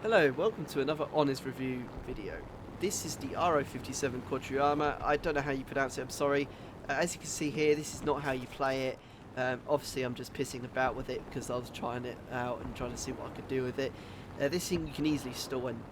Hello, welcome to another honest review video. This is the Ro.57 Quadriarma. I don't know how you pronounce it, I'm sorry. As you can see here, this is not how you play it. Obviously I'm just pissing about with it because I was trying it out and trying to see what I could do with it. This thing you can easily store and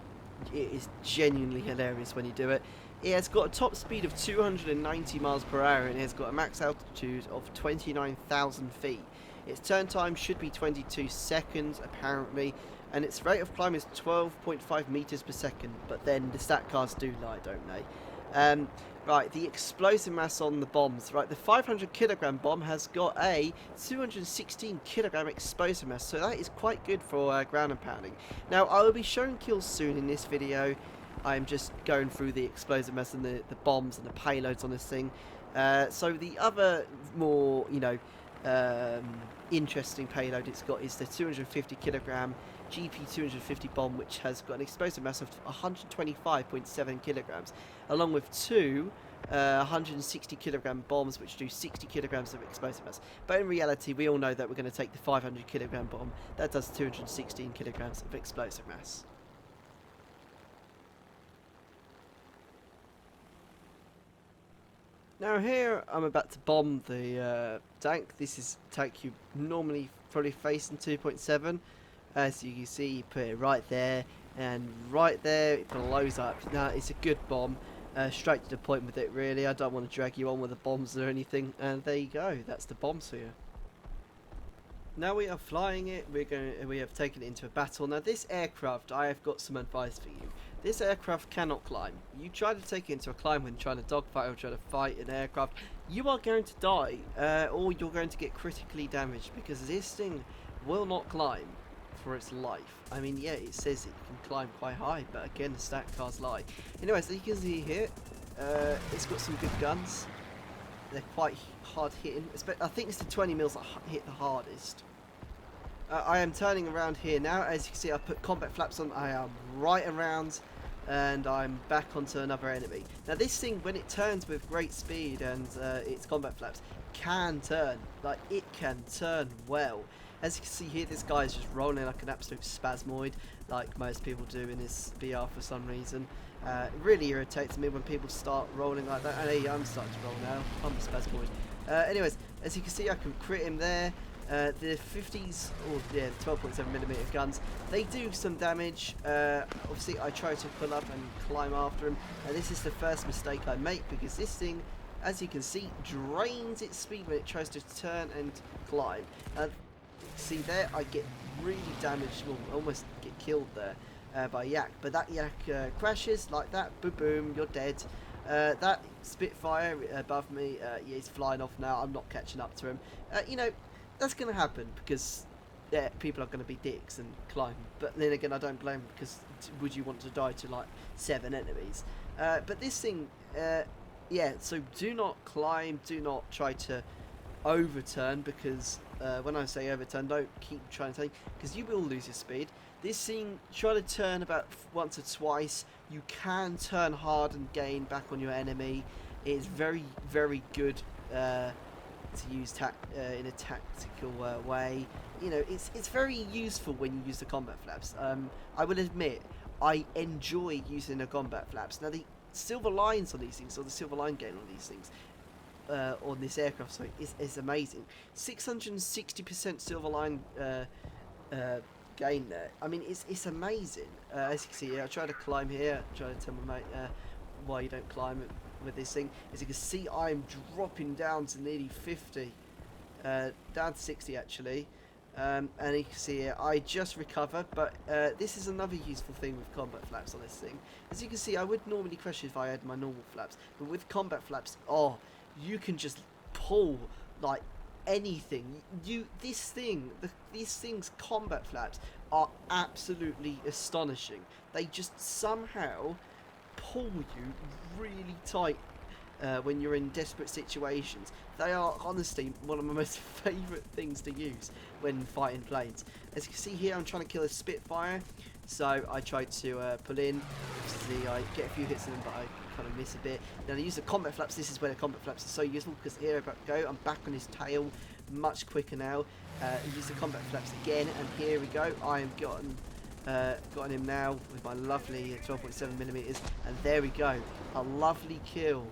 it is genuinely hilarious when you do it. It has got a top speed of 290 miles per hour and it has got a max altitude of 29,000 feet. Its turn time should be 22 seconds apparently, and its rate of climb is 12.5 meters per second, but then the stat cards do lie, don't they? Right, the explosive mass on the bombs. Right, the 500 kilogram bomb has got a 216 kilogram explosive mass, so that is quite good for ground and pounding. Now, I will be showing kills soon in this video. I'm just going through the explosive mass and the bombs and the payloads on this thing. So the other more, interesting payload it's got is the 250 kilogram GP250 bomb, which has got an explosive mass of 125.7 kilograms, along with two 160 kilogram bombs, which do 60 kilograms of explosive mass. But in reality, we all know that we're going to take the 500 kilogram bomb that does 216 kilograms of explosive mass. Now here I'm about to bomb the tank. This is a tank you normally probably face in 2.7. As you can see, you put it right there, and right there it blows up. Now it's a good bomb, straight to the point with it really. I don't want to drag you on with the bombs or anything, and there you go, that's the bombs here. Now we are flying it, we have taken it into a battle. Now this aircraft, I have got some advice for you. This aircraft cannot climb. You try to take it into a climb when trying to dogfight or try to fight an aircraft, you are going to die, or you're going to get critically damaged, because this thing will not climb for its life. I mean, yeah, it says it can climb quite high, but again, the stat cards lie. Anyway, so you can see here, it's got some good guns. They're quite hard hitting. I think it's the 20 mils that hit the hardest. I am turning around here now. As you can see, I put combat flaps on. I am right around, and I'm back onto another enemy. Now this thing, when it turns with great speed and its combat flaps, can turn. Like, it can turn well. As you can see here, this guy is just rolling like an absolute spasmoid, like most people do in this VR for some reason. It really irritates me when people start rolling like that. And hey, I'm starting to roll now. I'm a spasmoid. Anyways, as you can see, I can crit him there. The 50s, or yeah, the 12.7mm guns, they do some damage. Obviously, I try to pull up and climb after him. This is the first mistake I make, because this thing, as you can see, drains its speed when it tries to turn and climb. See there, I get really damaged, well, almost get killed there by Yak. But that Yak crashes like that, boom, boom, you're dead. That Spitfire above me, yeah, he's flying off now. I'm not catching up to him. That's going to happen because people are going to be dicks and climb. But then again, I don't blame them, because would you want to die to like 7 enemies? But this thing, yeah, so do not climb, do not try to overturn, because when I say overturn, don't keep trying to take, because you will lose your speed. This thing, try to turn about once or twice. You can turn hard and gain back on your enemy. It is very, very good to use in a tactical way. It's very useful when you use the combat flaps. I will admit, I enjoy using the combat flaps. Now the silver lines on these things, or the silver line gain on these things, on this aircraft, sorry, is amazing. 660% silver line gain there. I mean, it's amazing. As you can see, I try to climb here. I try to tell my mate why you don't climb it with this thing. As you can see, I'm dropping down to nearly 50, down to 60 actually. And you can see here, I just recovered, but this is another useful thing with combat flaps on this thing. As you can see, I would normally crash if I had my normal flaps, but with combat flaps, oh, you can just pull like anything. These things combat flaps are absolutely astonishing. They just somehow pull you really tight when you're in desperate situations. They are honestly one of my most favourite things to use when fighting planes. As you can see here, I'm trying to kill a Spitfire, so I try to pull in. Obviously, I get a few hits in them, but I kind of miss a bit. Then I use the combat flaps. This is where the combat flaps are so useful, because here I go, I'm back on his tail much quicker now. Use the combat flaps again, and here we go. I am gotten got on him now with my lovely 12.7mm, and there we go, a lovely kill.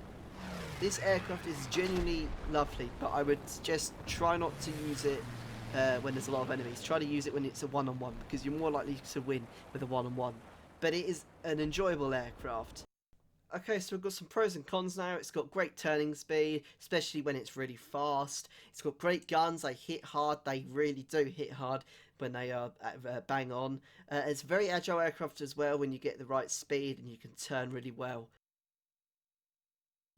This aircraft is genuinely lovely, but I would suggest try not to use it when there's a lot of enemies. Try to use it when it's a one-on-one, because you're more likely to win with a one-on-one. But it is an enjoyable aircraft. Okay, so we've got some pros and cons now. It's got great turning speed, especially when it's really fast. It's got great guns. They hit hard. They really do hit hard when they are bang on. It's a very agile aircraft as well when you get the right speed and you can turn really well.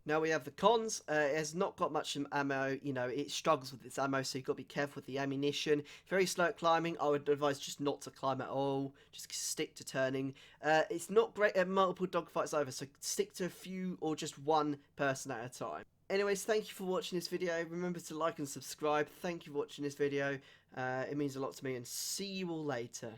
Now we have the cons. It has not got much ammo. You know, it struggles with its ammo, so you've got to be careful with the ammunition. Very slow at climbing. I would advise just not to climb at all. Just stick to turning. It's not great at multiple dogfights either, so stick to a few or just one person at a time. Anyways, thank you for watching this video. Remember to like and subscribe. Thank you for watching this video. It means a lot to me, and see you all later.